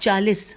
40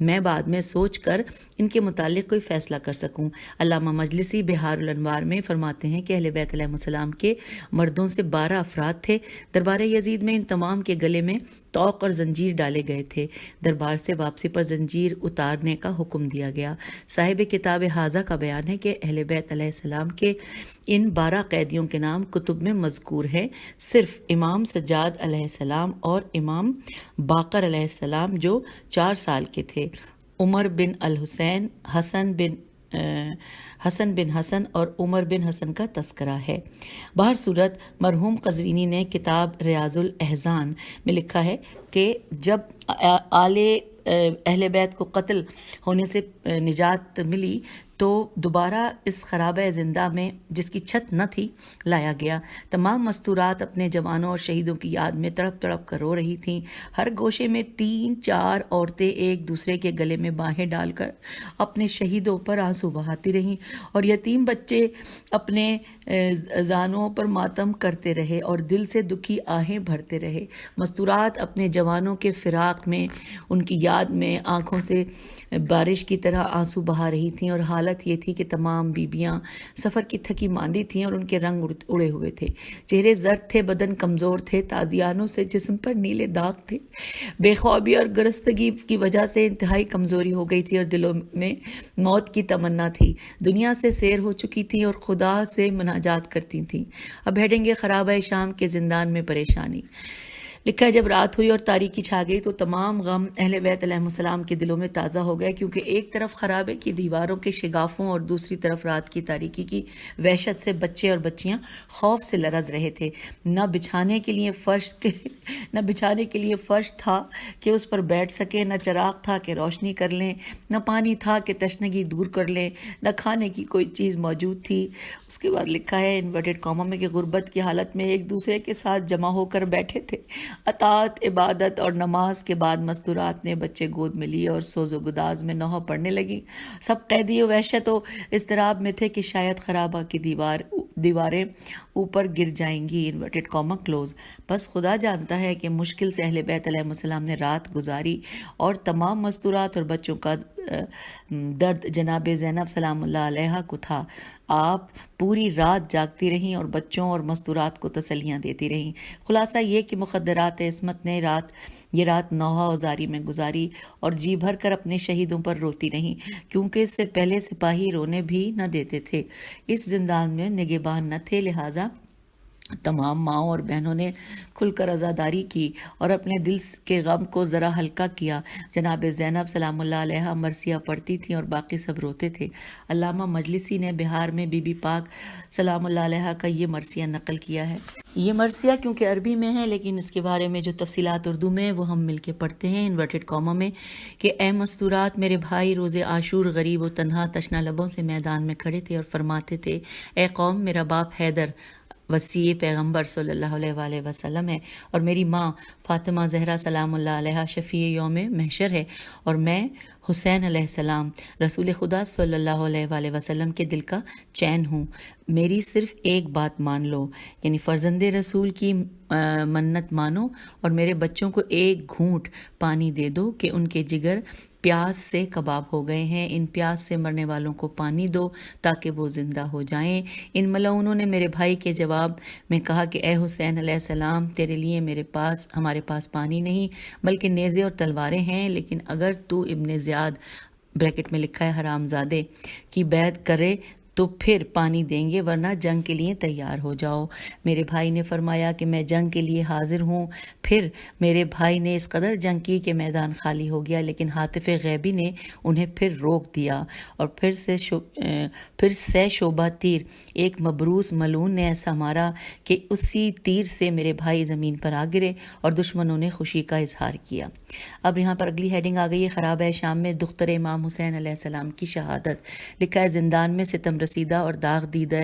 میں بعد میں سوچ کر ان کے متعلق کوئی فیصلہ کر سکوں۔ علامہ مجلسی بہار الانوار میں فرماتے ہیں کہ اہل بیت علیہ السلام کے مردوں سے 12 افراد تھے۔ دربار یزید میں ان تمام کے گلے میں طوق اور زنجیر ڈالے گئے تھے۔ دربار سے واپسی پر زنجیر اتارنے کا حکم دیا گیا۔ صاحب کتاب حاضہ کا بیان ہے کہ اہل بیت علیہ السلام کے ان 12 قیدیوں کے نام کتب میں مذکور ہیں، صرف امام سجاد علیہ السلام اور امام باقر علیہ السلام جو 4 سال کے تھے، عمر بن الحسین، حسن بن حسن اور عمر بن حسن کا تذکرہ ہے۔ بہر صورت مرحوم قزوینی نے کتاب ریاض الاحزان میں لکھا ہے کہ جب آل اہل بیت کو قتل ہونے سے نجات ملی تو دوبارہ اس خرابہ زندہ میں جس کی چھت نہ تھی لایا گیا۔ تمام مستورات اپنے جوانوں اور شہیدوں کی یاد میں تڑپ تڑپ کر رو رہی تھیں۔ ہر گوشے میں 3-4 عورتیں ایک دوسرے کے گلے میں باہیں ڈال کر اپنے شہیدوں پر آنسو بہاتی رہیں، اور یتیم بچے اپنے زانوں پر ماتم کرتے رہے اور دل سے دکھی آہیں بھرتے رہے۔ مستورات اپنے جوانوں کے فراق میں، ان کی یاد میں آنکھوں سے بارش کی طرح آنسو بہا رہی تھیں، اور حالت یہ تھی کہ تمام بیبیاں سفر کی تھکی ماندی تھیں اور ان کے رنگ اڑے ہوئے تھے، چہرے زرد تھے، بدن کمزور تھے، تازیانوں سے جسم پر نیلے داغ تھے، بے خوابی اور گرسنگی کی وجہ سے انتہائی کمزوری ہو گئی تھی اور دلوں میں موت کی تمنا تھی۔ دنیا سے سیر ہو چکی تھی اور خدا سے مناجات کرتی تھیں۔ اب ہیڈنگ خرابہ شام کے زندان میں پریشانی۔ لکھا ہے جب رات ہوئی اور تاریکی چھا گئی تو تمام غم اہل بیت علیہ السلام کے دلوں میں تازہ ہو گیا، کیونکہ ایک طرف خرابے کی دیواروں کے شگافوں اور دوسری طرف رات کی تاریکی کی وحشت سے بچے اور بچیاں خوف سے لرز رہے تھے۔ نہ بچھانے کے لیے فرش تھا کہ اس پر بیٹھ سکے، نہ چراغ تھا کہ روشنی کر لیں، نہ پانی تھا کہ تشنگی دور کر لیں، نہ کھانے کی کوئی چیز موجود تھی۔ اس کے بعد لکھا ہے انورٹڈ کاما میں کہ غربت کی حالت میں ایک دوسرے کے ساتھ جمع ہو کر بیٹھے تھے۔ اطاعت، عبادت اور نماز کے بعد مستورات نے بچے گود میں لیے اور سوز و گداز میں نوحہ پڑھنے لگی۔ سب قیدی و وحشت و اضطراب میں تھے کہ شاید خرابہ کی دیواریں اوپر گر جائیں گی، انورٹڈ کاما کلوز۔ بس خدا جانتا ہے کہ مشکل سے اہل بیت علیہ السلام نے رات گزاری، اور تمام مستورات اور بچوں کا درد جناب زینب سلام اللہ علیہا کو تھا۔ آپ پوری رات جاگتی رہیں اور بچوں اور مستورات کو تسلیاں دیتی رہیں۔ خلاصہ یہ کہ مخدرات عصمت نے یہ رات نوحہ و زاری میں گزاری اور جی بھر کر اپنے شہیدوں پر روتی رہیں، کیونکہ اس سے پہلے سپاہی رونے بھی نہ دیتے تھے۔ اس زندان میں نگہبان نہ تھے، لہٰذا تمام ماؤں اور بہنوں نے کھل کر عزاداری کی اور اپنے دل کے غم کو ذرا ہلکا کیا۔ جناب زینب سلام اللہ علیہا مرثیہ پڑھتی تھیں اور باقی سب روتے تھے۔ علامہ مجلسی نے بہار میں بی بی پاک سلام اللہ علیہا کا یہ مرثیہ نقل کیا ہے۔ یہ مرثیہ کیونکہ عربی میں ہے، لیکن اس کے بارے میں جو تفصیلات اردو میں وہ ہم مل کے پڑھتے ہیں انورٹڈ کاما میں کہ اے مستورات، میرے بھائی روز عاشور غریب و تنہا تشنا لبوں سے میدان میں کھڑے تھے اور فرماتے تھے، اے قوم، میرا باپ حیدر وصی پیغمبر صلی اللہ علیہ وآلہ وسلم ہے، اور میری ماں فاطمہ زہرا سلام اللہ علیہا شفیع یوم محشر ہے، اور میں حسین علیہ السلام رسول خدا صلی اللہ علیہ وآلہ وسلم کے دل کا چین ہوں۔ میری صرف ایک بات مان لو، یعنی فرزند رسول کی منت مانو اور میرے بچوں کو ایک گھونٹ پانی دے دو کہ ان کے جگر پیاس سے کباب ہو گئے ہیں۔ ان پیاس سے مرنے والوں کو پانی دو تاکہ وہ زندہ ہو جائیں۔ ان ملعونوں نے میرے بھائی کے جواب میں کہا کہ اے حسین علیہ السلام، تیرے لیے ہمارے پاس پانی نہیں بلکہ نیزے اور تلواریں ہیں، لیکن اگر تو ابن زیاد بریکٹ میں لکھا ہے حرام زادے کی بیعت کرے تو پھر پانی دیں گے، ورنہ جنگ کے لیے تیار ہو جاؤ۔ میرے بھائی نے فرمایا کہ میں جنگ کے لیے حاضر ہوں۔ پھر میرے بھائی نے اس قدر جنگ کی کہ میدان خالی ہو گیا، لیکن ہاتف غیبی نے انہیں پھر روک دیا، اور پھر سے شعبہ تیر ایک مبروس ملعون نے ایسا مارا کہ اسی تیر سے میرے بھائی زمین پر آ گرے اور دشمنوں نے خوشی کا اظہار کیا۔ اب یہاں پر اگلی ہیڈنگ آ گئی ہے خرابہ شام میں دختر امام حسین علیہ السلام کی شہادت۔ لکھا ہے زندان میں ستم رسیدہ اور داغ دیدہ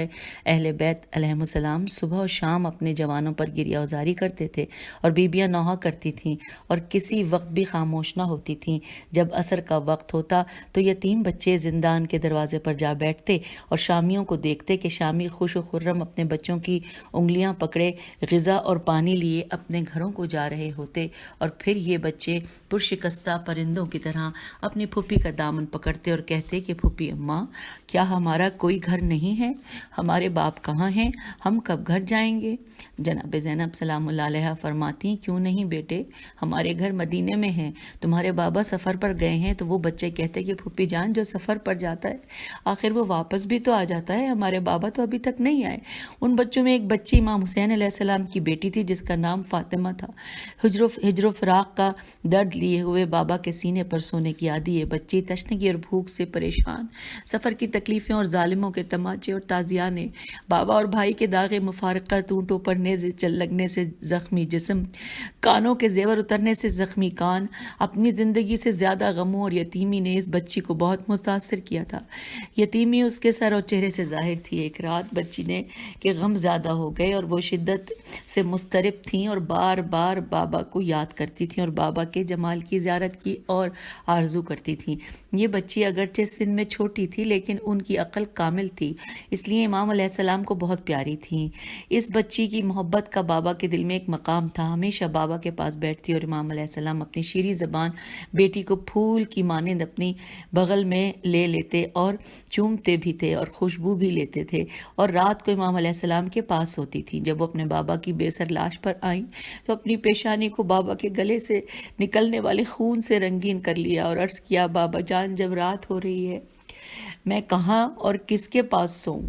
اہل بیت علیہم السلام صبح و شام اپنے جوانوں پر گریہ وزاری کرتے تھے اور بیبیاں نوحہ کرتی تھیں اور کسی وقت بھی خاموش نہ ہوتی تھیں۔ جب عصر کا وقت ہوتا تو یتیم بچے زندان کے دروازے پر جا بیٹھتے اور شامیوں کو دیکھتے کہ شامی خوش و خرم اپنے بچوں کی انگلیاں پکڑے غذا اور پانی لیے اپنے گھروں کو جا رہے ہوتے، اور پھر یہ بچے پرشکستہ پرندوں کی طرح اپنی پھوپھی کا دامن پکڑتے اور کہتے کہ پھوپھی اماں، کیا ہمارا کوئی گھر نہیں ہے؟ ہمارے باپ کہاں ہیں؟ ہم کب گھر جائیں گے؟ جناب زینب سلام اللہ علیہ فرماتی، کیوں نہیں بیٹے، ہمارے گھر مدینے میں ہیں، تمہارے بابا سفر پر گئے ہیں۔ تو وہ بچے کہتے کہ پھوپھی جان، جو سفر پر جاتا ہے آخر وہ واپس بھی تو آ جاتا ہے، ہمارے بابا تو ابھی تک نہیں آئے۔ ان بچوں میں ایک بچی امام حسین علیہ السلام کی بیٹی تھی جس کا نام فاطمہ تھا۔ ہجر و فراق کا درد لیے ہوئے بابا کے سینے پر سونے کی عادی یہ بچی تشنگی اور بھوک سے پریشان، سفر کی تکلیفیں اور ظالموں کے تماچے اور تازیانے، بابا اور بھائی کے داغ مفارقت، اونٹوں پر نیزے لگنے سے زخمی جسم، کانوں کے زیور اترنے سے زخمی کان، اپنی زندگی سے زیادہ غموں اور یتیمی نے اس بچی کو بہت متاثر کیا تھا۔ یتیمی اس کے سر اور چہرے سے ظاہر تھی۔ ایک رات بچی نے کہ غم زیادہ ہو گئے اور وہ شدت سے مضطرب تھیں اور بار بار بابا کو یاد کرتی تھیں اور بابا کے جمال کی زیارت کی اور آرزو کرتی تھیں۔ یہ بچی اگرچہ سن میں چھوٹی تھی لیکن ان کی عقل کامل تھی، اس لیے امام علیہ السلام کو بہت پیاری تھیں۔ اس بچی کی محبت کا بابا کے دل میں ایک مقام تھا۔ ہمیشہ بابا کے پاس بیٹھتی اور امام علیہ السلام اپنی شیریں زبان بیٹی کو پھول کی مانند اپنی بغل میں لے لیتے اور چومتے بھی تھے اور خوشبو بھی لیتے تھے، اور رات کو امام علیہ السلام کے پاس سوتی تھی۔ جب وہ اپنے بابا کی بے سر لاش پر آئیں تو اپنی پیشانی کو بابا کے گلے سے نکلنے والے خون سے رنگین کر لیا اور عرض کیا، بابا جان، جب رات ہو رہی ہے میں کہاں اور کس کے پاس سوؤں؟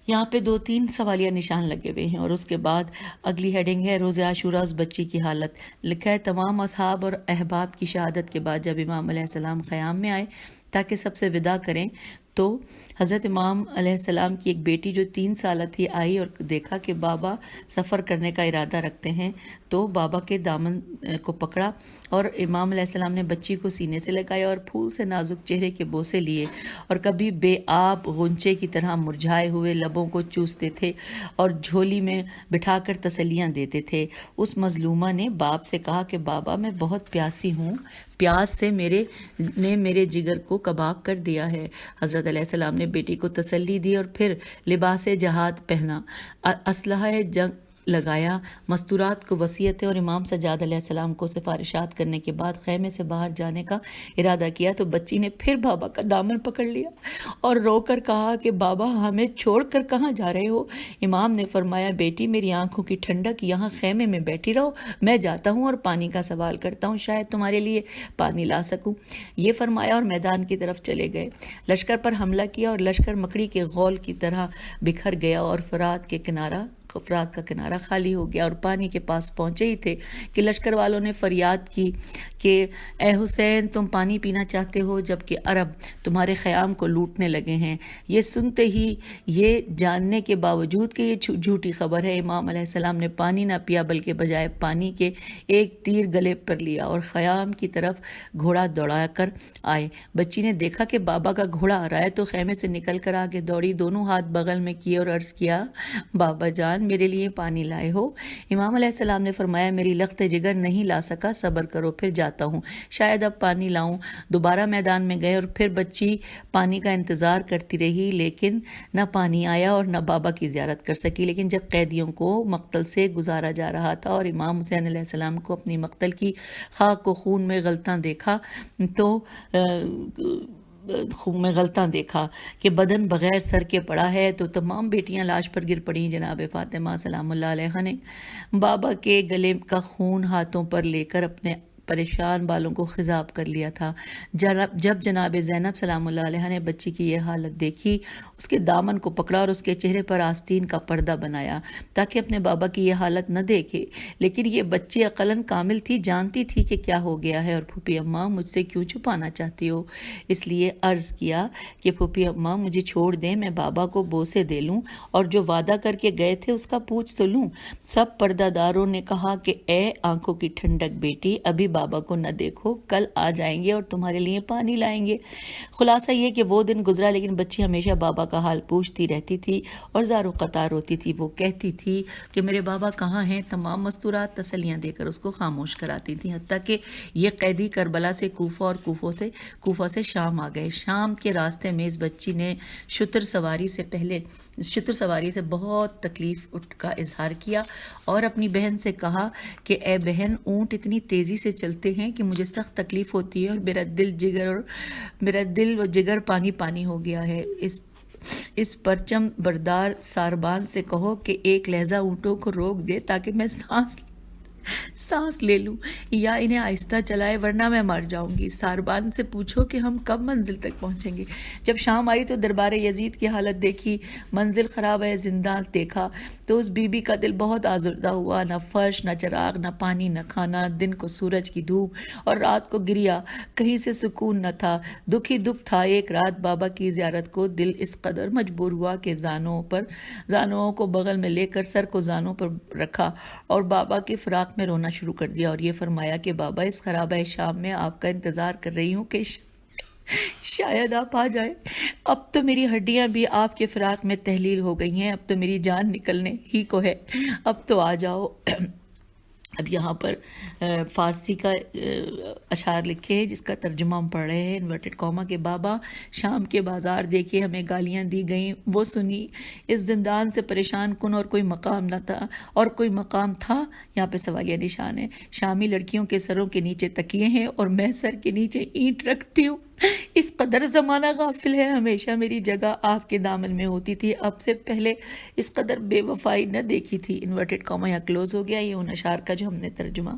یہاں پہ 2-3 سوالیہ نشان لگے ہوئے ہیں، اور اس کے بعد اگلی ہیڈنگ ہے روز عاشوراء اس بچی کی حالت۔ لکھا ہے، تمام اصحاب اور احباب کی شہادت کے بعد جب امام علیہ السلام خیام میں آئے تاکہ سب سے وداع کریں تو حضرت امام علیہ السلام کی ایک بیٹی جو 3 سالہ تھی آئی اور دیکھا کہ بابا سفر کرنے کا ارادہ رکھتے ہیں، تو بابا کے دامن کو پکڑا اور امام علیہ السلام نے بچی کو سینے سے لگایا اور پھول سے نازک چہرے کے بوسے لیے اور کبھی بے آب غنچے کی طرح مرجھائے ہوئے لبوں کو چوستے تھے اور جھولی میں بٹھا کر تسلیاں دیتے تھے۔ اس مظلومہ نے باپ سے کہا کہ بابا، میں بہت پیاسی ہوں، پیاس سے میرے جگر کو کباب کر دیا ہے۔ حضرت علیہ السلام نے بیٹی کو تسلی دی اور پھر لباس جہاد پہنا، اسلحہ جنگ لگایا، مستورات کو وصیتیں اور امام سجاد علیہ السلام کو سفارشات کرنے کے بعد خیمے سے باہر جانے کا ارادہ کیا تو بچی نے پھر بابا کا دامن پکڑ لیا اور رو کر کہا کہ بابا، ہمیں چھوڑ کر کہاں جا رہے ہو؟ امام نے فرمایا، بیٹی، میری آنکھوں کی ٹھنڈک، یہاں خیمے میں بیٹھی رہو، میں جاتا ہوں اور پانی کا سوال کرتا ہوں، شاید تمہارے لیے پانی لا سکوں۔ یہ فرمایا اور میدان کی طرف چلے گئے۔ لشکر پر حملہ کیا اور لشکر مکڑی کے غول کی طرح بکھر گیا اور فرات کا کنارہ خالی ہو گیا، اور پانی کے پاس پہنچے ہی تھے کہ لشکر والوں نے فریاد کی کہ اے حسین، تم پانی پینا چاہتے ہو جبکہ عرب تمہارے خیام کو لوٹنے لگے ہیں۔ یہ سنتے ہی، یہ جاننے کے باوجود کہ یہ جھوٹی خبر ہے، امام علیہ السلام نے پانی نہ پیا بلکہ بجائے پانی کے ایک تیر گلے پر لیا اور خیام کی طرف گھوڑا دوڑا کر آئے۔ بچی نے دیکھا کہ بابا کا گھوڑا آ رہا ہے تو خیمے سے نکل کر آگے دوڑی، دونوں ہاتھ بغل میں کیے اور عرض کیا، بابا جان، میرے لیے پانی لائے ہو؟ امام علیہ السلام نے فرمایا، میری لخت جگر نہیں لا سکا، صبر کرو، پھر جاتا ہوں، شاید اب پانی لاؤں۔ دوبارہ میدان میں گئے اور پھر بچی پانی کا انتظار کرتی رہی لیکن نہ پانی آیا اور نہ بابا کی زیارت کر سکی۔ لیکن جب قیدیوں کو مقتل سے گزارا جا رہا تھا اور امام حسین علیہ السلام کو اپنی مقتل کی خاک کو خون میں غلطاں دیکھا کہ بدن بغیر سر کے پڑا ہے تو تمام بیٹیاں لاش پر گر پڑیں۔ جناب فاطمہ سلام اللہ علیہ نے بابا کے گلے کا خون ہاتھوں پر لے کر اپنے پریشان بالوں کو خضاب کر لیا تھا۔ جب جناب زینب سلام اللہ علیہ نے بچی کی یہ حالت دیکھی، اس کے دامن کو پکڑا اور اس کے چہرے پر آستین کا پردہ بنایا تاکہ اپنے بابا کی یہ حالت نہ دیکھے، لیکن یہ بچی عقلاً کامل تھی، جانتی تھی کہ کیا ہو گیا ہے، اور پھوپھی اماں، مجھ سے کیوں چھپانا چاہتی ہو؟ اس لیے عرض کیا کہ پھوپھی اماں، مجھے چھوڑ دیں، میں بابا کو بوسے دے لوں اور جو وعدہ کر کے گئے تھے اس کا پوچھ تو لوں۔ سب پردہ داروں نے کہا کہ اے آنکھوں کی ٹھنڈک بیٹی، ابھی بابا کو نہ دیکھو، کل آ جائیں گے اور تمہارے لیے پانی لائیں گے۔ خلاصہ یہ کہ وہ دن گزرا، لیکن بچی ہمیشہ بابا کا حال پوچھتی رہتی تھی اور زار و قطار ہوتی تھی۔ وہ کہتی تھی کہ میرے بابا کہاں ہیں؟ تمام مستورات تسلیاں دے کر اس کو خاموش کراتی تھیں، حتیٰ کہ یہ قیدی کربلا سے کوفہ اور کوفہ سے شام آ گئے۔ شام کے راستے میں اس بچی نے شتر سواری سے بہت تکلیف کا اظہار کیا اور اپنی بہن سے کہا کہ اے بہن، اونٹ اتنی تیزی سے چلتے ہیں کہ مجھے سخت تکلیف ہوتی ہے اور میرا دل و جگر پانی پانی ہو گیا ہے۔ اس پرچم بردار ساربان سے کہو کہ ایک لہجہ اونٹوں کو روک دے تاکہ میں سانس لے لوں، یا انہیں آہستہ چلائے ورنہ میں مر جاؤں گی۔ ساربان سے پوچھو کہ ہم کب منزل تک پہنچیں گے۔ جب شام آئی تو دربار یزید کی حالت دیکھی، منزل خراب ہے، زندان دیکھا تو اس بی بی کا دل بہت آزردہ ہوا۔ نہ فرش، نہ چراغ، نہ پانی، نہ کھانا، دن کو سورج کی دھوپ اور رات کو گریا، کہیں سے سکون نہ تھا، دکھ ہی دکھ تھا۔ ایک رات بابا کی زیارت کو دل اس قدر مجبور ہوا کہ زانوں کو بغل میں لے کر سر کو زانوں پر رکھا اور بابا کے فراق میں رونا شروع کر دیا اور یہ فرمایا کہ بابا، اس خرابہ شام میں آپ کا انتظار کر رہی ہوں کہ شاید آپ آ جائیں۔ اب تو میری ہڈیاں بھی آپ کے فراق میں تحلیل ہو گئی ہیں، اب تو میری جان نکلنے ہی کو ہے، اب تو آ جاؤ۔ اب یہاں پر فارسی کا اشعار لکھے ہیں جس کا ترجمہ ہم پڑھ رہے ہیں انورٹڈ کاما کے۔ بابا، شام کے بازار دیکھے، ہمیں گالیاں دی گئیں، وہ سنی۔ اس زندان سے پریشان کن اور کوئی مقام نہ تھا، اور کوئی مقام تھا؟ یہاں پہ سوالیہ نشان ہے۔ شامی لڑکیوں کے سروں کے نیچے تکیے ہیں اور میں سر کے نیچے اینٹ رکھتی ہوں۔ اس قدر زمانہ غافل ہے، ہمیشہ میری جگہ آپ کے دامن میں ہوتی تھی، اب سے پہلے اس قدر بے وفائی نہ دیکھی تھی۔ انورٹڈ کاما یہاں کلوز ہو گیا۔ یہ ان اشعار کا جو ہم نے ترجمہ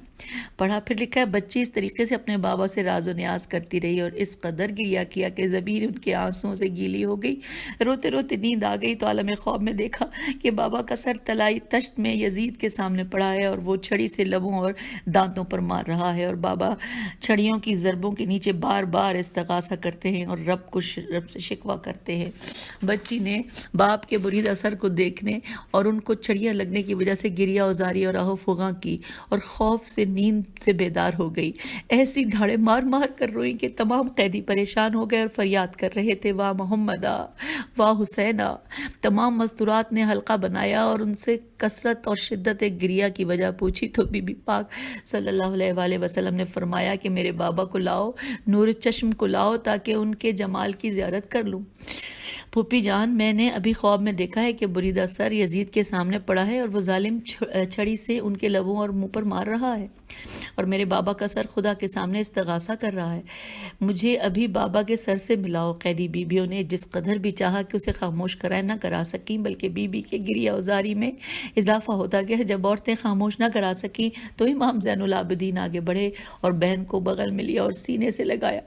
پڑھا۔ پھر لکھا ہے، بچی اس طریقے سے اپنے بابا سے راز و نیاز کرتی رہی اور اس قدر گریا کیا کہ زمین ان کے آنسوؤں سے گیلی ہو گئی۔ روتے روتے نیند آ گئی تو عالم خواب میں دیکھا کہ بابا کا سر تلائی تشت میں یزید کے سامنے پڑا ہے اور وہ چھڑی سے لبوں اور دانتوں پر مار رہا ہے اور بابا چھڑیوں کی ضربوں کے نیچے بار بار استغاثہ کرتے ہیں اور رب سے شکوہ کرتے ہیں۔ بچی نے باپ کے بریدہ سر کو دیکھنے اور ان کو چھڑیاں لگنے کی وجہ سے گریہ ازاری اور آہ و فغاں کی اور خوف سے نیند سے بیدار ہو گئی۔ ایسی دھاڑے مار مار کر روئی کہ تمام قیدی پریشان ہو گئے اور فریاد کر رہے تھے، واہ محمدہ، واہ حسینہ۔ تمام مستورات نے حلقہ بنایا اور ان سے کثرت اور شدت گریہ کی وجہ پوچھی تو بی بی پاک صلی اللہ علیہ وآلہ وسلم نے فرمایا کہ میرے بابا کو لاؤ، نور چشم کو لاؤ تاکہ ان کے جمال کی زیارت کر لوں۔ پھوپھی جان، میں نے ابھی خواب میں دیکھا ہے کہ بریدہ سر یزید کے سامنے پڑا ہے اور وہ ظالم چھڑی سے ان کے لبوں اور منہ پر مار رہا ہے اور میرے بابا کا سر خدا کے سامنے استغاثہ کر رہا ہے۔ مجھے ابھی بابا کے سر سے ملاؤ۔ قیدی بیویوں نے جس قدر بھی چاہا کہ اسے خاموش کرائے، نہ کرا سکیں، بلکہ بی بی کے گریہ ازاری میں اضافہ ہوتا گیا۔ جب عورتیں خاموش نہ کرا سکیں تو امام زین العابدین آگے بڑھے اور بہن کو بغل میں لیا اور سینے سے لگایا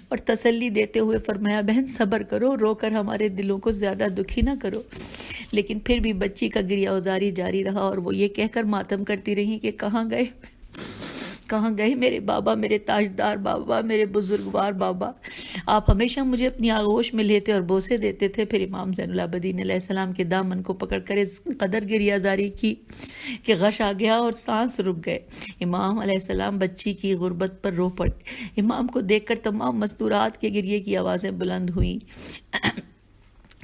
اور تسلی دیتے ہوئے فرمایا، بہن صبر کرو، رو کر ہمارے دلوں کو زیادہ دکھی نہ کرو۔ لیکن پھر بھی بچی کا گریہ ازاری جاری رہا اور وہ یہ کہہ کر ماتم کرتی رہی کہ کہاں گئے میرے بابا، میرے تاجدار بابا، میرے بزرگوار بابا۔ آپ ہمیشہ مجھے اپنی آغوش میں لیتے اور بوسے دیتے تھے۔ پھر امام زین العابدین علیہ السلام کے دامن کو پکڑ کر اس قدر گریہ زاری کی کہ غش آ گیا اور سانس رک گئے۔ امام علیہ السلام بچی کی غربت پر رو پڑے۔ امام کو دیکھ کر تمام مستورات کے گریے کی آوازیں بلند ہوئیں۔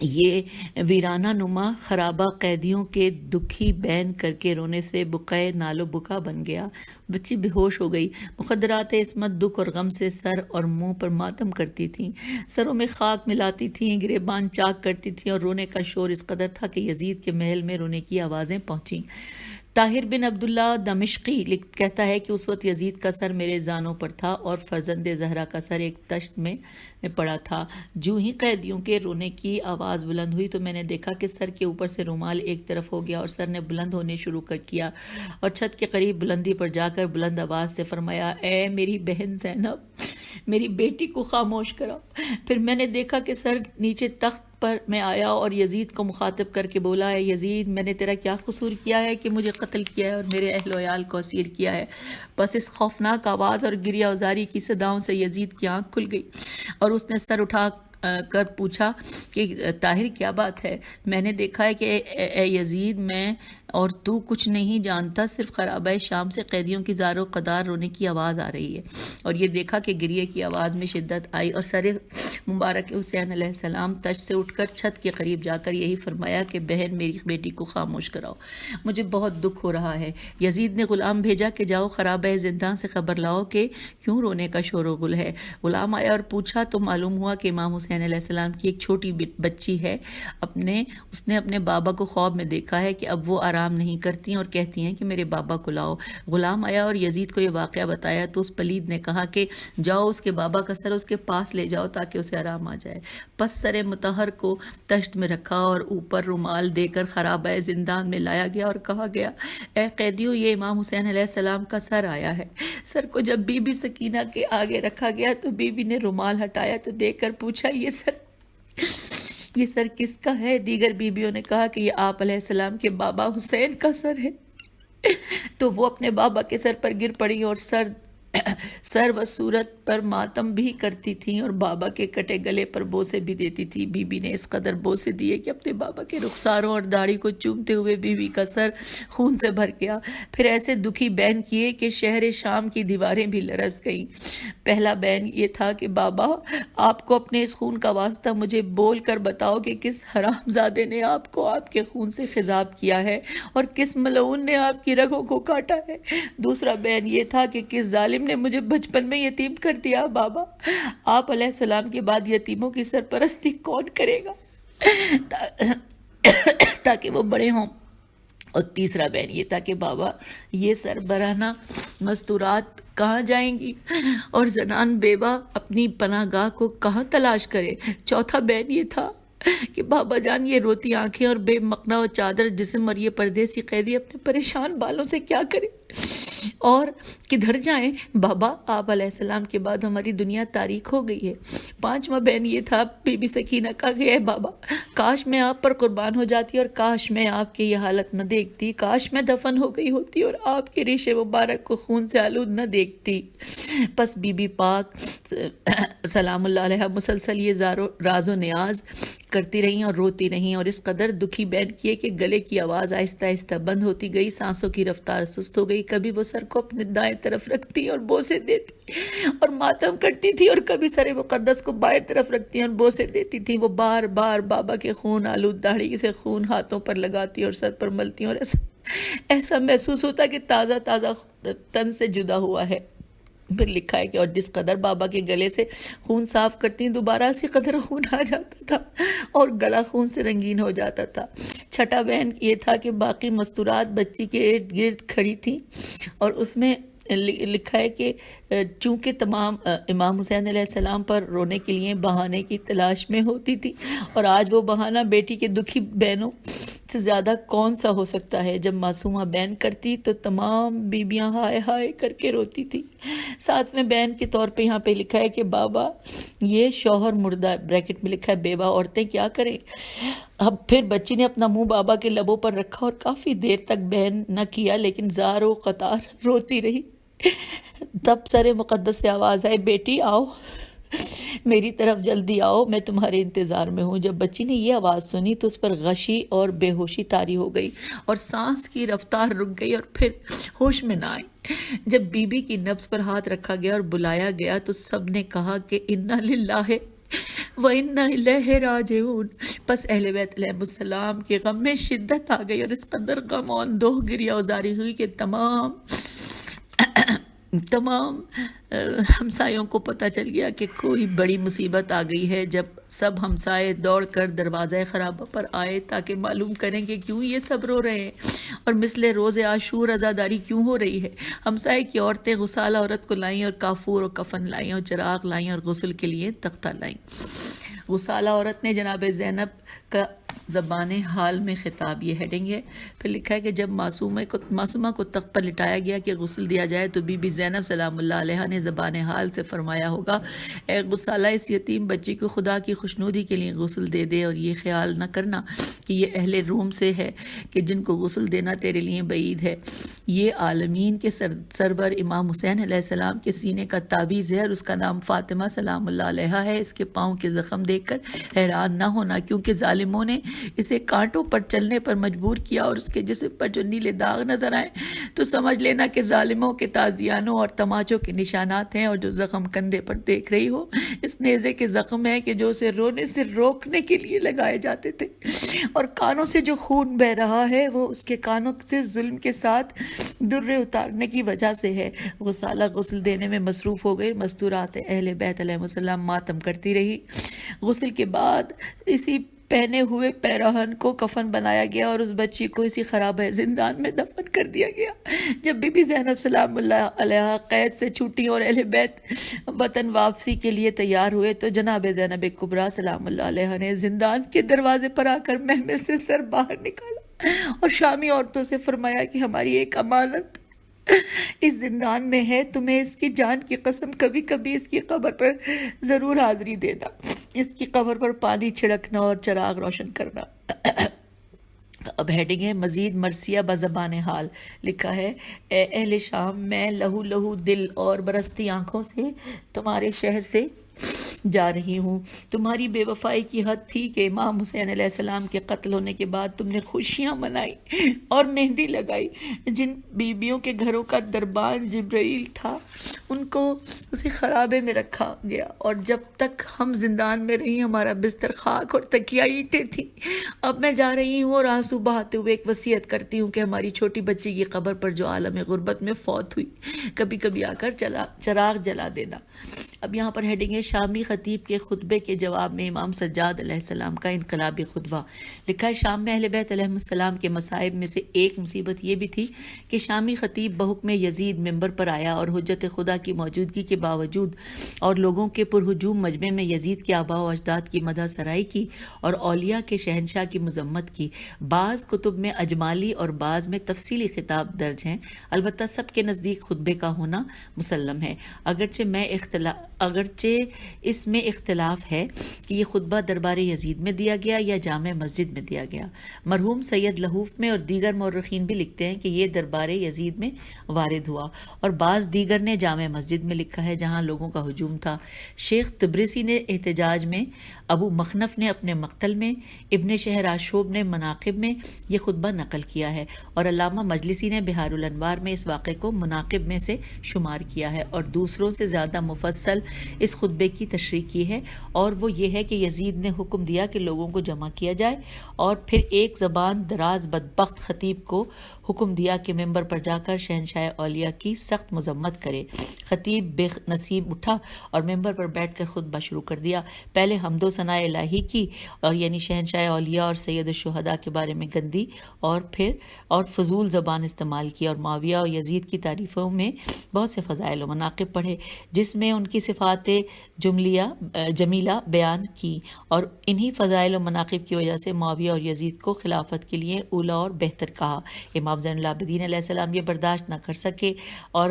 یہ ویرانہ نما خرابہ قیدیوں کے دکھی بین کر کے رونے سے بقعے نال و بکا بن گیا۔ بچی بے ہوش ہو گئی۔ مخدرات عصمت دکھ اور غم سے سر اور منہ پر ماتم کرتی تھیں، سروں میں خاک ملاتی تھیں، گریبان چاک کرتی تھیں اور رونے کا شور اس قدر تھا کہ یزید کے محل میں رونے کی آوازیں پہنچیں۔ طاہر بن عبداللہ دمشقی کہتا ہے کہ اس وقت یزید کا سر میرے زانوں پر تھا اور فرزند زہرا کا سر ایک تشت میں پڑا تھا۔ جو ہی قیدیوں کے رونے کی آواز بلند ہوئی تو میں نے دیکھا کہ سر کے اوپر سے رومال ایک طرف ہو گیا اور سر نے بلند ہونے شروع کیا اور چھت کے قریب بلندی پر جا کر بلند آواز سے فرمایا، اے میری بہن زینب، میری بیٹی کو خاموش کراؤ۔ پھر میں نے دیکھا کہ سر نیچے تخت پر میں آیا اور یزید کو مخاطب کر کے بولا، اے یزید، میں نے تیرا کیا قصور کیا ہے کہ مجھے قتل کیا ہے اور میرے اہل و عیال کو اسیر کیا ہے؟ بس اس خوفناک آواز اور گریہ ازاری کی صداؤں سے یزید کی آنکھ کھل گئی اور اس نے سر اٹھا کر پوچھا کہ طاہر کیا بات ہے؟ میں نے دیکھا ہے کہ اے یزید، میں اور تو کچھ نہیں جانتا، صرف خرابہ شام سے قیدیوں کی زار و قدار رونے کی آواز آ رہی ہے۔ اور یہ دیکھا کہ گریے کی آواز میں شدت آئی اور سر مبارک حسین علیہ السلام تش سے اٹھ کر چھت کے قریب جا کر یہی فرمایا کہ بہن میری بیٹی کو خاموش کراؤ، مجھے بہت دکھ ہو رہا ہے۔ یزید نے غلام بھیجا کہ جاؤ خرابہ زندان سے خبر لاؤ کہ کیوں رونے کا شور و غل ہے۔ غلام آیا اور پوچھا تو معلوم ہوا کہ امام حسین علیہ السلام کی ایک چھوٹی بچی ہے، اس نے اپنے بابا کو خواب میں دیکھا ہے کہ اب وہ آرام نہیں کرتی اور کہتی ہیں کہ میرے بابا کو لاؤ۔ غلام آیا اور یزید کو یہ واقعہ بتایا تو اس پلید نے کہا کہ جاؤ اس کے بابا کا سر اس کے پاس لے جاؤ تاکہ اسے آرام آ جائے۔ پس سر مطہر کو تشت میں رکھا اور اوپر رومال دے کر خرابہ زندان میں لایا گیا اور کہا گیا اے قیدیوں، یہ امام حسین علیہ السلام کا سر آیا ہے۔ سر کو جب بی بی سکینہ کے آگے رکھا گیا تو بی بی نے رومال ہٹایا تو دیکھ کر پوچھا یہ سر کس کا ہے؟ دیگر بیویوں نے کہا کہ یہ آپ علیہ السلام کے بابا حسین کا سر ہے۔ تو وہ اپنے بابا کے سر پر گر پڑی اور سر و صورت پر ماتم بھی کرتی تھیں اور بابا کے کٹے گلے پر بوسے بھی دیتی تھی۔ بی بی نے اس قدر بوسے دیے کہ اپنے بابا کے رخساروں اور داڑھی کو چومتے ہوئے بی بی کا سر خون سے بھر گیا۔ پھر ایسے دکھی بین کیے کہ شہر شام کی دیواریں بھی لرز گئیں۔ پہلا بین یہ تھا کہ بابا آپ کو اپنے اس خون کا واسطہ مجھے بول کر بتاؤ کہ کس حرام زادے نے آپ کو آپ کے خون سے خضاب کیا ہے اور کس ملعون نے آپ کی رگوں کو کاٹا ہے۔ دوسرا بین یہ تھا کہ کس ظالم نے مجھے بچپن میں یتیم کر دیا۔ بابا آپ علیہ السلام کے بعد یتیموں کی سرپرستی کون کرے گا تاکہ وہ بڑے ہوں؟ اور تیسرا بین یہ تھا کہ بابا یہ سربراہانہ مستورات کہاں جائیں گی اور زنان بیوہ اپنی پناہ گاہ کو کہاں تلاش کرے؟ چوتھا بین یہ تھا کہ بابا جان یہ روتی آنکھیں اور بے مقنا و چادر جسم اور یہ پردیسی قیدی اپنے پریشان بالوں سے کیا کرے اور کدھر جائیں؟ بابا آپ علیہ السلام کے بعد ہماری دنیا تاریک ہو گئی ہے۔ پانچواں بین یہ تھا بی بی سکینہ کا کہ اے بابا کاش میں آپ پر قربان ہو جاتی اور کاش میں آپ کی یہ حالت نہ دیکھتی، کاش میں دفن ہو گئی ہوتی اور آپ کے ریش مبارک کو خون سے آلود نہ دیکھتی۔ پس بی بی پاک سلام اللہ علیہ مسلسل یہ راز و نیاز کرتی رہیں اور روتی رہیں اور اس قدر دکھی بین کیے کہ گلے کی آواز آہستہ آہستہ بند ہوتی گئی، سانسوں کی رفتار سست ہو گئی۔ کبھی وہ سر کو اپنے دائیں طرف رکھتی اور بوسے دیتی اور ماتم کرتی تھی اور کبھی سر مقدس کو بائیں طرف رکھتی اور بوسے دیتی تھی۔ وہ بار بار بابا کے خون آلود داڑھی سے خون ہاتھوں پر لگاتی اور سر پر ملتی اور ایسا محسوس ہوتا کہ تازہ تازہ تن سے جدا ہوا ہے۔ پھر لکھا ہے کہ اور جس قدر بابا کے گلے سے خون صاف کرتی دوبارہ اسی قدر خون آ جاتا تھا اور گلا خون سے رنگین ہو جاتا تھا۔ چھٹا بین یہ تھا کہ باقی مستورات بچی کے ارد گرد کھڑی تھیں اور اس میں لکھا ہے کہ چونکہ تمام امام حسین علیہ السلام پر رونے کے لیے بہانے کی تلاش میں ہوتی تھی اور آج وہ بہانہ بیٹی کے دکھی بہنوں سے زیادہ کون سا ہو سکتا ہے۔ جب معصومہ بین کرتی تو تمام بیبیاں ہائے ہائے کر کے روتی تھی۔ ساتویں بین کے طور پہ یہاں پہ لکھا ہے کہ بابا یہ شوہر مردہ بریکٹ میں لکھا ہے بیوہ عورتیں کیا کریں؟ اب پھر بچی نے اپنا منہ بابا کے لبوں پر رکھا اور کافی دیر تک بین نہ کیا لیکن زار و قطار روتی رہی۔ تب سر مقدس سے آواز آئی بیٹی آؤ میری طرف جلدی آؤ، میں تمہارے انتظار میں ہوں۔ جب بچی نے یہ آواز سنی تو اس پر غشی اور بے ہوشی طاری ہو گئی اور سانس کی رفتار رک گئی اور پھر ہوش میں نہ آئی۔ جب بی بی کی نبض پر ہاتھ رکھا گیا اور بلایا گیا تو سب نے کہا کہ انا للہ وَإِنَّا إِلَيْهِ رَاجِعُونَ۔ پس اہل بیت علیہ السلام کے غم میں شدت آ گئی اور اس قدر غم و اندوہ گریہ ازاری ہوئی کہ تمام ہمسایوں کو پتہ چل گیا کہ کوئی بڑی مصیبت آ گئی ہے۔ جب سب ہمسائے دوڑ کر دروازہ خرابہ پر آئے تاکہ معلوم کریں کہ کیوں یہ سب رو رہے ہیں اور مثل روز عاشور عزاداری کیوں ہو رہی ہے۔ ہمسائے کی عورتیں غسالہ عورت کو لائیں اور کافور اور کفن لائیں اور چراغ لائیں اور غسل کے لیے تختہ لائیں۔ غسالہ عورت نے جناب زینب کا زبان حال میں خطاب، یہ ہیڈنگ ہے۔ پھر لکھا ہے کہ جب معصومہ کو تخت پر لٹایا گیا کہ غسل دیا جائے تو بی بی زینب سلام اللہ علیہ نے زبان حال سے فرمایا ہوگا اے غسالہ اس یتیم بچی کو خدا کی خوشنودی کے لیے غسل دے دے اور یہ خیال نہ کرنا کہ یہ اہل روم سے ہے کہ جن کو غسل دینا تیرے لیے بعید ہے۔ یہ عالمین کے سرور امام حسین علیہ السلام کے سینے کا تعویذ ہے اور اس کا نام فاطمہ سلام اللہ علیہ ہے۔ اس کے پاؤں کے زخم دیکھ کر حیران نہ ہونا کیونکہ ظالموں نے اسے کانٹوں پر چلنے پر مجبور کیا اور اس کے جسم پر جو نیلے داغ نظر آئے تو سمجھ لینا کہ ظالموں کے تازیانوں اور تماچوں کے نشانات ہیں، اور جو زخم کندھے پر دیکھ رہی ہو اس نیزے کے زخم ہے کہ جو اسے رونے سے روکنے کے لیے لگائے جاتے تھے، اور کانوں سے جو خون بہ رہا ہے وہ اس کے کانوں سے ظلم کے ساتھ درے اتارنے کی وجہ سے ہے۔ وہ سالہ غسل دینے میں مصروف ہو گئی، مستورات اہل بیت علیہ السلام ماتم کرتی رہی۔ غسل کے بعد اسی پہنے ہوئے پیراہن کو کفن بنایا گیا اور اس بچی کو اسی خرابہ زندان میں دفن کر دیا گیا۔ جب بی بی زینب سلام اللہ علیہ قید سے چھوٹی اور اہل بیت وطن واپسی کے لیے تیار ہوئے تو جناب زینب کبریٰ سلام اللہ علیہ نے زندان کے دروازے پر آ کر محمل سے سر باہر نکالا اور شامی عورتوں سے فرمایا کہ ہماری ایک امانت اس زندان میں ہے، تمہیں اس کی جان کی قسم کبھی کبھی اس کی قبر پر ضرور حاضری دینا، اس کی قبر پر پانی چھڑکنا اور چراغ روشن کرنا۔ اب ہیڈنگ ہے مزید مرثیہ بزبان حال، لکھا ہے اے اہل شام، میں لہو لہو دل اور برستی آنکھوں سے تمہارے شہر سے جا رہی ہوں۔ تمہاری بے وفائی کی حد تھی کہ امام حسین علیہ السلام کے قتل ہونے کے بعد تم نے خوشیاں منائی اور مہندی لگائی۔ جن بیبیوں کے گھروں کا دربان جبرائیل تھا ان کو اسے خرابے میں رکھا گیا، اور جب تک ہم زندان میں رہی ہمارا بستر خاک اور تکیہ اینٹیں تھیں۔ اب میں جا رہی ہوں اور آنسو بہاتے ہوئے ایک وصیت کرتی ہوں کہ ہماری چھوٹی بچی کی قبر پر جو عالم غربت میں فوت ہوئی کبھی کبھی آ کر چراغ جلا دینا۔ اب یہاں پر ہیڈنگ ہے شامی خطیب کے خطبے کے جواب میں امام سجاد علیہ السلام کا انقلابی خطبہ، لکھا ہے شام میں اہل بیت علیہ السلام کے مصائب میں سے ایک مصیبت یہ بھی تھی کہ شامی خطیب بحکم یزید منبر پر آیا اور حجت خدا کی موجودگی کے باوجود اور لوگوں کے پرہجوم مجمع میں یزید کے آباء و اجداد کی مدح سرائی کی اور اولیاء کے شہنشاہ کی مذمت کی۔ بعض کتب میں اجمالی اور بعض میں تفصیلی خطاب درج ہیں، البتہ سب کے نزدیک خطبے کا ہونا مسلم ہے، اگرچہ اس میں اختلاف ہے کہ یہ خطبہ دربار یزید میں دیا گیا یا جامع مسجد میں دیا گیا۔ مرحوم سید لہوف میں اور دیگر مورخین بھی لکھتے ہیں کہ یہ دربار یزید میں وارد ہوا، اور بعض دیگر نے جامع مسجد میں لکھا ہے جہاں لوگوں کا ہجوم تھا۔ شیخ تبریسی نے احتجاج میں، ابو مخنف نے اپنے مقتل میں، ابن شہر آشوب نے مناقب میں یہ خطبہ نقل کیا ہے، اور علامہ مجلسی نے بہار الانوار میں اس واقعے کو مناقب میں سے شمار کیا ہے اور دوسروں سے زیادہ مفصل اس خطبے کی تشریح کی ہے، اور وہ یہ ہے کہ یزید نے حکم دیا کہ لوگوں کو جمع کیا جائے، اور پھر ایک زبان دراز بدبخت خطیب کو حکم دیا کہ ممبر پر جا کر شہنشاہ اولیاء کی سخت مذمت کرے۔ خطیب بے نصیب اٹھا اور ممبر پر بیٹھ کر خطبہ شروع کر دیا۔ پہلے حمد و ثناء الہی کی، اور یعنی شہنشاہ اولیاء اور سید الشہداء کے بارے میں گندی اور فضول زبان استعمال کی، اور معاویہ اور یزید کی تعریفوں میں بہت سے فضائل و مناقب پڑھے جس میں ان کی صفات جمیلہ بیان کی، اور انہی فضائل و مناقب کی وجہ سے معاویہ اور یزید کو خلافت کے لیے اولا اور بہتر کہا۔ امام زین العابدین علیہ السلام یہ برداشت نہ کر سکے اور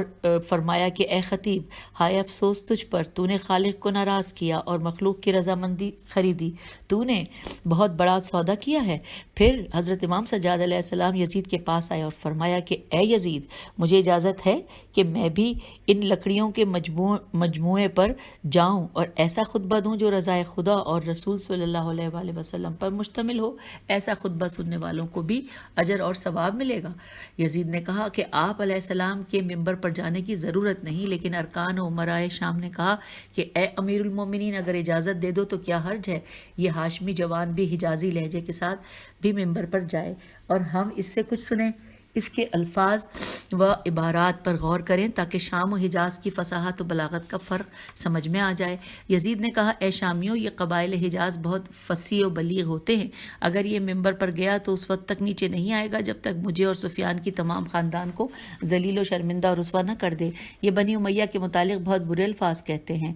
فرمایا کہ اے خطیب، ہائے افسوس تجھ پر، تو نے خالق کو ناراض کیا اور مخلوق کی رضامندی خریدی، تو نے بہت بڑا سودا کیا ہے۔ پھر حضرت امام سجاد علیہ السلام یزید کے پاس آئے اور فرمایا کہ اے یزید، مجھے اجازت ہے کہ میں بھی ان لکڑیوں کے مجموعے پر جاؤں اور ایسا خطبہ دوں جو رضائے خدا اور رسول صلی اللہ علیہ وآلہ وسلم پر مشتمل ہو۔ ایسا خطبہ سننے والوں کو بھی اجر اور ثواب ملے گا۔ یزید نے کہا کہ آپ علیہ السلام کے ممبر پر جانے کی ضرورت نہیں، لیکن ارکان و امرائے شام نے کہا کہ اے امیر المومنین، اگر اجازت دے دو تو کیا حرج ہے، یہ ہاشمی جوان بھی حجازی لہجے کے ساتھ بھی ممبر پر جائے اور ہم اس سے کچھ سنیں۔ اس کے الفاظ و عبارات پر غور کریں تاکہ شام و حجاز کی فصاحت و بلاغت کا فرق سمجھ میں آ جائے۔ یزید نے کہا اے شامیوں، یہ قبائل حجاز بہت فصیح و بلیغ ہوتے ہیں، اگر یہ ممبر پر گیا تو اس وقت تک نیچے نہیں آئے گا جب تک مجھے اور سفیان کی تمام خاندان کو ذلیل و شرمندہ اور رسوا نہ کر دے۔ یہ بنی امیہ کے متعلق بہت برے الفاظ کہتے ہیں۔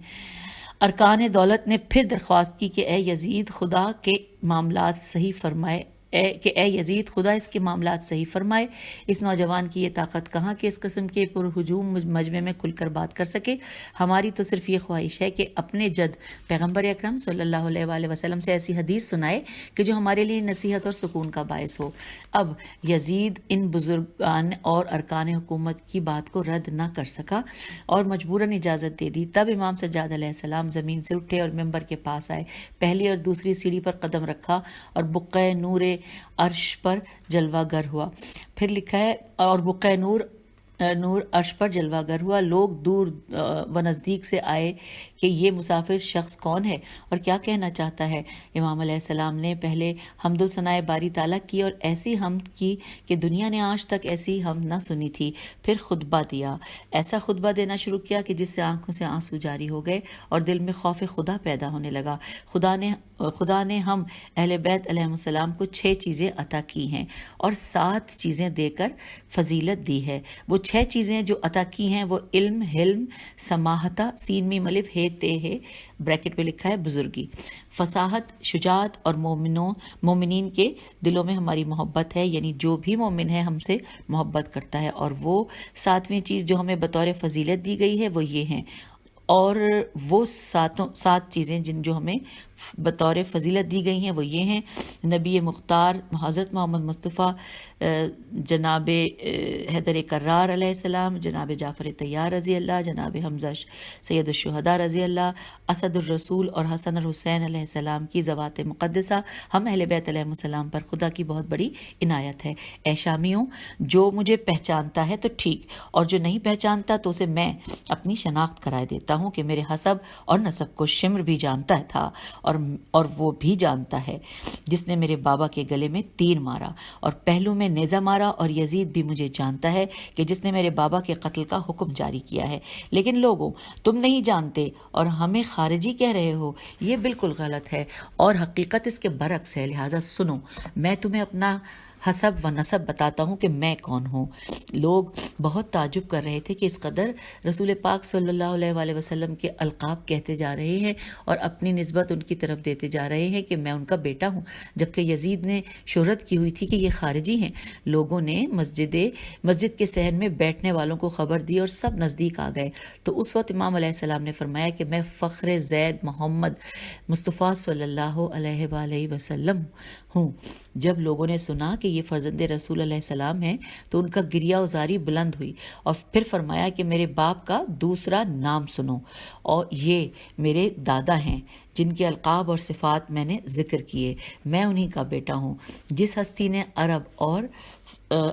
ارکان دولت نے پھر درخواست کی کہ اے یزید، خدا کے معاملات صحیح فرمائے کہ اے یزید خدا اس کے معاملات صحیح فرمائے، اس نوجوان کی یہ طاقت کہاں کہ اس قسم کے پرہجوم مجمع میں کھل کر بات کر سکے، ہماری تو صرف یہ خواہش ہے کہ اپنے جد پیغمبر اکرم صلی اللہ علیہ وآلہ وسلم سے ایسی حدیث سنائے کہ جو ہمارے لیے نصیحت اور سکون کا باعث ہو۔ اب یزید ان بزرگان اور ارکان حکومت کی بات کو رد نہ کر سکا اور مجبوراً اجازت دے دی۔ تب امام سجاد علیہ السلام زمین سے اٹھے اور ممبر کے پاس آئے، پہلی اور دوسری سیڑھی پر قدم رکھا اور بقعہ نور عرش پر جلوہ گر ہوا۔ پھر لکھا ہے اور بقعہ نور عرش پر جلوہ گر ہوا، لوگ دور و نزدیک سے آئے کہ یہ مسافر شخص کون ہے اور کیا کہنا چاہتا ہے۔ امام علیہ السلام نے پہلے حمد و ثنائے باری تعالیٰ کی اور ایسی حمد کی کہ دنیا نے آج تک ایسی حمد نہ سنی تھی۔ پھر خطبہ دیا، ایسا خطبہ دینا شروع کیا کہ جس سے آنکھوں سے آنسو جاری ہو گئے اور دل میں خوف خدا پیدا ہونے لگا۔ خدا نے ہم اہل بیت علیہ السلام کو 6 چیزیں عطا کی ہیں اور 7 چیزیں دے کر فضیلت دی ہے۔ وہ 6 چیزیں جو عطا کی ہیں وہ علم، حلم، سماحتہ، سین میم الف ہے تے ہے بریکٹ میں لکھا ہے بزرگی، فصاحت، شجاعت اور مومنین کے دلوں میں ہماری محبت ہے، یعنی جو بھی مومن ہے ہم سے محبت کرتا ہے۔ اور وہ 7ویں چیز جو ہمیں بطور فضیلت دی گئی ہے وہ یہ ہیں، اور وہ 7 چیزیں جو ہمیں بطور فضیلت دی گئی ہیں وہ یہ ہیں: نبی مختار حضرت محمد مصطفیٰ، جناب حیدر کرار علیہ السلام، جناب جعفر طیار رضی اللہ، جناب حمزہ سید الشہداء رضی اللہ، اسد الرسول اور حسن الحسین علیہ السلام کی ذوات مقدسہ۔ ہم اہل بیت علیہ السلام پر خدا کی بہت بڑی عنایت ہے۔ اے شامیوں، جو مجھے پہچانتا ہے تو ٹھیک، اور جو نہیں پہچانتا تو اسے میں اپنی شناخت کرائے دیتا ہوں کہ میرے حسب اور نسب کو شمر بھی جانتا تھا اور وہ بھی جانتا ہے جس نے میرے بابا کے گلے میں تیر مارا اور پہلو میں نیزہ مارا، اور یزید بھی مجھے جانتا ہے کہ جس نے میرے بابا کے قتل کا حکم جاری کیا ہے۔ لیکن لوگوں، تم نہیں جانتے اور ہمیں خارجی کہہ رہے ہو، یہ بالکل غلط ہے اور حقیقت اس کے برعکس ہے، لہٰذا سنو، میں تمہیں اپنا حسب و نسب بتاتا ہوں کہ میں کون ہوں۔ لوگ بہت تعجب کر رہے تھے کہ اس قدر رسول پاک صلی اللہ علیہ وآلہ وسلم کے القاب کہتے جا رہے ہیں اور اپنی نسبت ان کی طرف دیتے جا رہے ہیں کہ میں ان کا بیٹا ہوں، جبکہ یزید نے شہرت کی ہوئی تھی کہ یہ خارجی ہیں۔ لوگوں نے مسجد کے صحن میں بیٹھنے والوں کو خبر دی اور سب نزدیک آ گئے۔ تو اس وقت امام علیہ السلام نے فرمایا کہ میں فخر زید محمد مصطفیٰ صلی اللہ علیہ وآلہ وسلم ہوں۔ جب لوگوں نے سنا کہ یہ فرزند رسول علیہ السلام ہیں تو ان کا گریہ و زاری بلند ہوئی، اور پھر فرمایا کہ میرے باپ کا دوسرا نام سنو، اور یہ میرے دادا ہیں جن کے القاب اور صفات میں نے ذکر کیے، میں انہی کا بیٹا ہوں۔ جس ہستی نے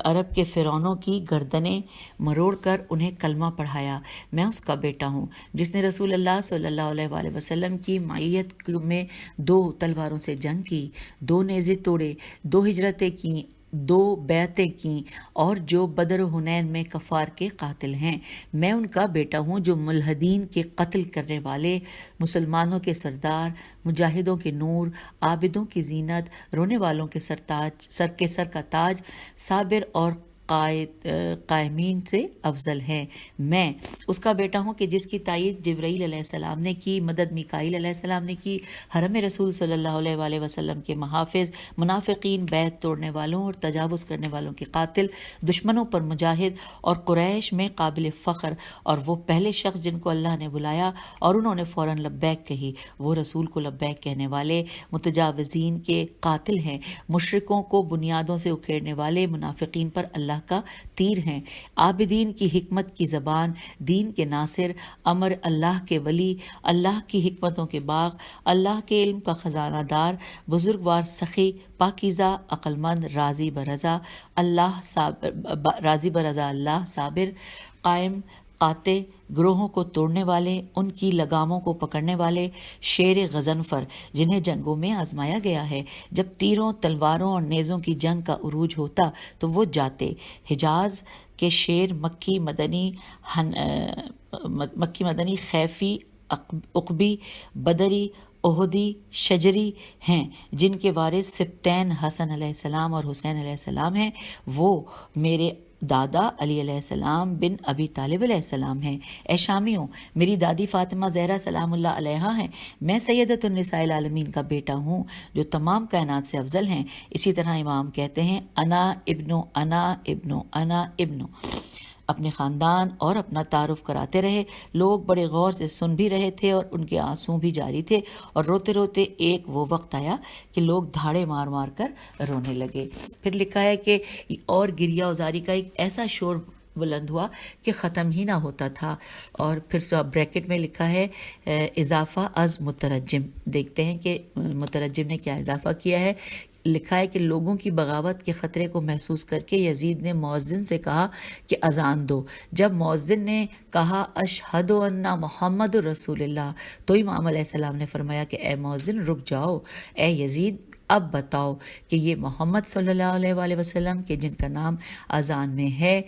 عرب کے فرعونوں کی گردنیں مروڑ کر انہیں کلمہ پڑھایا، میں اس کا بیٹا ہوں۔ جس نے رسول اللہ صلی اللہ علیہ وآلہ وسلم کی معیت میں 2 تلواروں سے جنگ کی، 2 نیزے توڑے، 2 ہجرتیں کیں، 2 بیعتیں کیں، اور جو بدر و حنین میں کفار کے قاتل ہیں، میں ان کا بیٹا ہوں۔ جو ملحدین کے قتل کرنے والے، مسلمانوں کے سردار، مجاہدوں کے نور، عابدوں کی زینت، رونے والوں کے سر کا تاج، صابر اور قائمین سے افضل ہیں۔ میں اس کا بیٹا ہوں کہ جس کی تائید جبرائیل علیہ السلام نے کی، مدد میکائیل علیہ السلام نے کی، حرم رسول صلی اللہ علیہ وآلہ وسلم کے محافظ، منافقین، بیعت توڑنے والوں اور تجاوز کرنے والوں کے قاتل، دشمنوں پر مجاہد، اور قریش میں قابل فخر، اور وہ پہلے شخص جن کو اللہ نے بلایا اور انہوں نے فوراً لبیک کہی، وہ رسول کو لبیک کہنے والے، متجاوزین کے قاتل ہیں، مشرکوں کو بنیادوں سے اکھیڑنے والے، منافقین پر اللہ کا تیر ہیں، عابدین کی حکمت کی زبان، دین کے ناصر، امر اللہ کے ولی، اللہ کی حکمتوں کے باغ، اللہ کے علم کا خزانہ دار، بزرگوار سخی، پاکیزہ، عقل مند، راضی برضا اللہ صابر، قائم، قاطع، گروہوں کو توڑنے والے، ان کی لگاموں کو پکڑنے والے، شیر غضنفر جنہیں جنگوں میں آزمایا گیا ہے، جب تیروں، تلواروں اور نیزوں کی جنگ کا عروج ہوتا تو وہ جاتے، حجاز کے شیر، مکی مدنی، خیفی، عقبی، بدری، احدی، شجری ہیں، جن کے وارث سبتین حسن علیہ السلام اور حسین علیہ السلام ہیں، وہ میرے دادا علی علیہ السلام بن ابی طالب علیہ السلام ہیں۔ اے شامیوں، میری دادی فاطمہ زہرا سلام اللہ علیہا ہیں۔ میں سیدۃ النساء العالمین کا بیٹا ہوں جو تمام کائنات سے افضل ہیں۔ اسی طرح امام کہتے ہیں انا ابنو انا ابنو انا ابنو، اپنے خاندان اور اپنا تعارف کراتے رہے۔ لوگ بڑے غور سے سن بھی رہے تھے اور ان کے آنسو بھی جاری تھے، اور روتے روتے ایک وہ وقت آیا کہ لوگ دھاڑے مار مار کر رونے لگے۔ پھر لکھا ہے کہ اور گریہ ازاری کا ایک ایسا شور بلند ہوا کہ ختم ہی نہ ہوتا تھا۔ اور پھر بریکٹ میں لکھا ہے اضافہ از مترجم، دیکھتے ہیں کہ مترجم نے کیا اضافہ کیا ہے۔ لکھا ہے کہ لوگوں کی بغاوت کے خطرے کو محسوس کر کے یزید نے مؤذن سے کہا کہ اذان دو۔ جب مؤذن نے کہا اشہد ان محمد رسول اللہ، تو امام علیہ السلام نے فرمایا کہ اے مؤذن رک جاؤ، اے یزید اب بتاؤ کہ یہ محمد صلی اللہ علیہ وآلہ وسلم کے جن کا نام اذان میں ہے،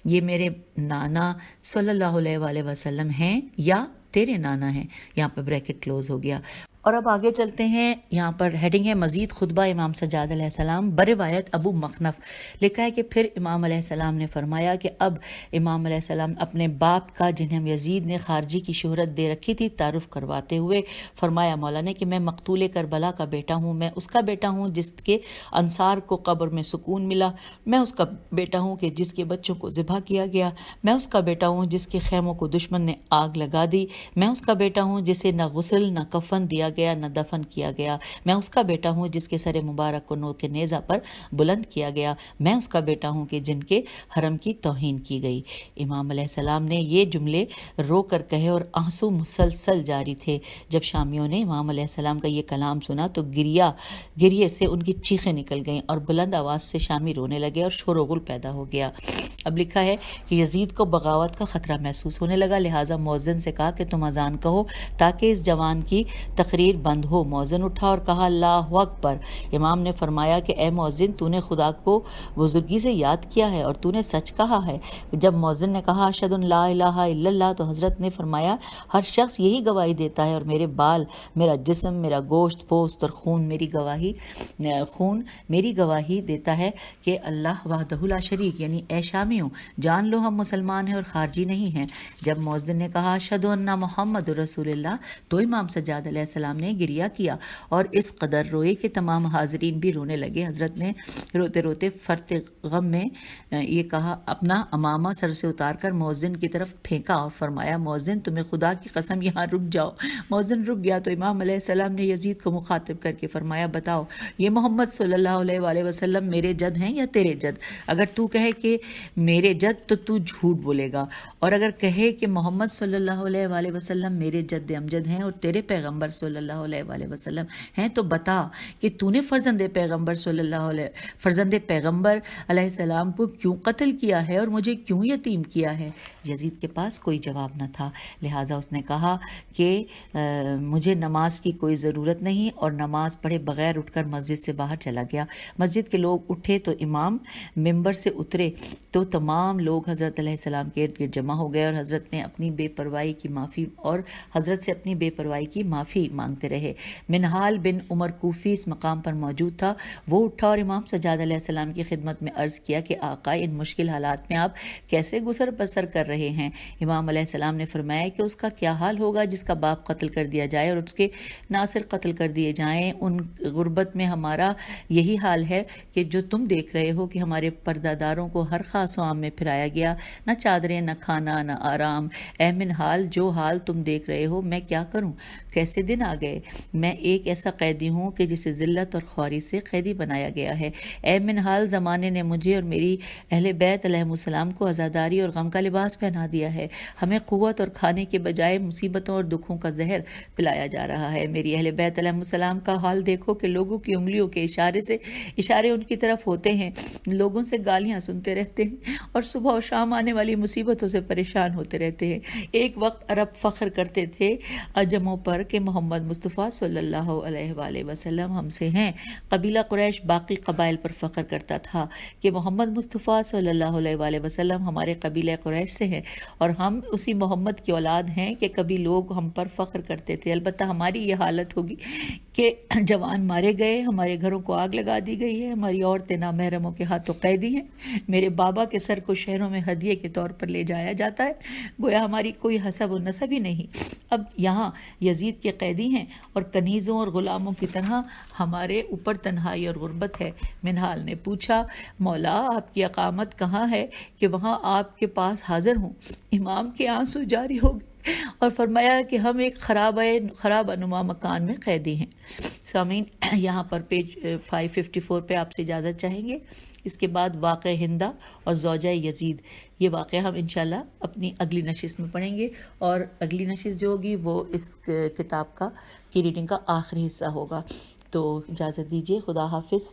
یہ میرے نانا صلی اللہ علیہ وآلہ وسلم ہیں یا تیرے نانا ہیں؟ یہاں پہ بریکٹ کلوز ہو گیا۔ اور اب آگے چلتے ہیں، یہاں پر ہیڈنگ ہے مزید خطبہ امام سجاد علیہ السلام بروایت ابو مخنف۔ لکھا ہے کہ پھر امام علیہ السلام نے فرمایا کہ اب امام علیہ السلام اپنے باپ کا، جنہیں یزید نے خارجی کی شہرت دے رکھی تھی، تعارف کرواتے ہوئے فرمایا مولا نے کہ میں مقتول کربلا کا بیٹا ہوں، میں اس کا بیٹا ہوں جس کے انصار کو قبر میں سکون ملا، میں اس کا بیٹا ہوں کہ جس کے بچوں کو ذبح کیا گیا، میں اس کا بیٹا ہوں جس کے خیموں کو دشمن نے آگ لگا دی، میں اس کا بیٹا ہوں جسے نہ غسل نہ کفن دیا گیا نہ دفن کیا گیا، میں اس کا بیٹا ہوں جس کے سر مبارک کو نوک نیزہ پر بلند کیا گیا، میں اس کا بیٹا ہوں کہ جن کے حرم کی توہین کی گئی۔ امام علیہ السلام نے یہ جملے رو کر کہے اور آنسو مسلسل جاری تھے۔ جب شامیوں نے امام علیہ السلام کا یہ کلام سنا تو گریے سے ان کی چیخیں نکل گئیں اور بلند آواز سے شامی رونے لگے اور شور و غل پیدا ہو گیا۔ اب لکھا ہے کہ یزید کو بغاوت کا خطرہ محسوس ہونے لگا، لہٰذا مؤذن سے کہا کہ تم اذان کہو تاکہ اس جوان کی تقریر بند ہو۔ مؤذن اٹھا اور کہا اللہ اکبر۔ امام نے فرمایا کہ اے مؤذن، تو نے خدا کو بزرگی سے یاد کیا ہے اور تو نے سچ کہا ہے۔ جب مؤذن نے کہا اشہد ان لا الہ الا اللہ، تو حضرت نے فرمایا ہر شخص یہی گواہی دیتا ہے اور میرے بال، میرا جسم، میرا گوشت پوست اور خون میری گواہی دیتا ہے کہ اللہ وحدہ لا شریک، یعنی اے شامیوں جان لو ہم مسلمان ہیں اور خارجی نہیں ہیں۔ جب مؤذن نے کہا اشہد ان محمد رسول اللہ، تو امام سجاد علیہ السلام نے گریہ کیا اور اس قدر روئے کہ تمام حاضرین بھی رونے لگے۔ حضرت نے روتے روتے فرط غم میں یہ کہا، اپنا امامہ سر سے اتار کر مؤذن کی طرف پھینکا اور فرمایا مؤذن تمہیں خدا کی قسم یہاں رک جاؤ۔ مؤذن رک گیا تو امام علیہ السلام نے یزید کو مخاطب کر کے فرمایا بتاؤ یہ محمد صلی اللہ علیہ وآلہ وسلم میرے جد ہیں یا تیرے جد؟ اگر تو کہے کہ میرے جد تو تو جھوٹ بولے گا، اور اگر کہے کہ محمد صلی اللہ علیہ وآلہ وسلم میرے جد امجد ہیں اور تیرے پیغمبر صلی اللہ علیہ وآلہ وسلم ہیں تو بتا کہ تو نے فرزند پیغمبر علیہ السلام کو کیوں قتل کیا ہے اور مجھے کیوں یتیم کیا ہے؟ یزید کے پاس کوئی جواب نہ تھا، لہٰذا اس نے کہا کہ مجھے نماز کی کوئی ضرورت نہیں، اور نماز پڑھے بغیر اٹھ کر مسجد سے باہر چلا گیا۔ مسجد کے لوگ اٹھے تو امام ممبر سے اترے تو تمام لوگ حضرت علیہ السلام کے ارد گرد جمع ہو گئے اور حضرت سے اپنی بے پرواہی کی معافی مانگتے رہے۔ منہال بن عمر کوفی اس مقام پر موجود تھا، وہ اٹھا اور امام سجاد علیہ السلام کی خدمت میں عرض کیا کہ آقا ان مشکل حالات میں آپ کیسے گزر بسر کر رہے ہیں؟ امام علیہ السلام نے فرمایا کہ اس کا کیا حال ہوگا جس کا باپ قتل کر دیا جائے اور اس کے ناصر قتل کر دیے جائیں۔ ان غربت میں ہمارا یہی حال ہے کہ جو تم دیکھ رہے ہو کہ ہمارے پردہ داروں کو ہر خاص و عام میں پھرایا گیا، نہ چادریں، نہ کھانا، نہ آرام۔ اے منہال، جو حال تم دیکھ رہے ہو میں کیا کروں؟ کیسے دن آ گئے؟ میں ایک ایسا قیدی ہوں کہ جسے ذلت اور خواری سے قیدی بنایا گیا ہے۔ اے منہال، زمانے نے مجھے اور میری اہل بیت علیہ السلام کو عزاداری اور غم کا لباس پہنا دیا ہے، ہمیں قوت اور کھانے کے بجائے مصیبتوں اور دکھوں کا زہر پلایا جا رہا ہے۔ میری اہل بیت علیہ السلام کا حال دیکھو کہ لوگوں کی انگلیوں کے اشارے ان کی طرف ہوتے ہیں، لوگوں سے گالیاں سنتے رہتے ہیں اور صبح و شام آنے والی مصیبتوں سے پریشان ہوتے رہتے ہیں۔ ایک وقت عرب فخر کرتے تھے عجموں پر کہ محمد مصطفیٰ صلی اللہ علیہ وآلہ وسلم ہم سے ہیں۔ قبیلہ قریش باقی قبائل پر فخر کرتا تھا کہ محمد مصطفیٰ صلی اللہ علیہ وآلہ وسلم ہمارے قبیلہ قریش سے ہیں اور ہم اسی محمد کی اولاد ہیں کہ کبھی لوگ ہم پر فخر کرتے تھے۔ البتہ ہماری یہ حالت ہوگی کہ جوان مارے گئے، ہمارے گھروں کو آگ لگا دی گئی ہے، ہماری عورتیں نامحرموں کے ہاتھوں قیدی ہیں، میرے بابا کے سر کو شہروں میں ہدیے کے طور پر لے جایا جاتا ہے، گویا ہماری کوئی حسب و نسب ہی نہیں۔ اب یہاں یزید کے قیدی ہیں اور کنیزوں اور غلاموں کی طرح ہمارے اوپر تنہائی اور غربت ہے۔ منہال نے پوچھا، مولا آپ کی اقامت کہاں ہے کہ وہاں آپ کے پاس حاضر ہوں؟ امام کے آنسو جاری ہو گئے اور فرمایا کہ ہم ایک خراب انما مکان میں قیدی ہیں۔ سامعین، یہاں پر پیج 554 پہ آپ سے اجازت چاہیں گے۔ اس کے بعد واقع ہندہ اور زوجہ یزید، یہ واقعہ ہم انشاءاللہ اپنی اگلی نشست میں پڑھیں گے، اور اگلی نشست جو ہوگی وہ اس کتاب کی ریڈنگ کا آخری حصہ ہوگا۔ تو اجازت دیجیے، خدا حافظ۔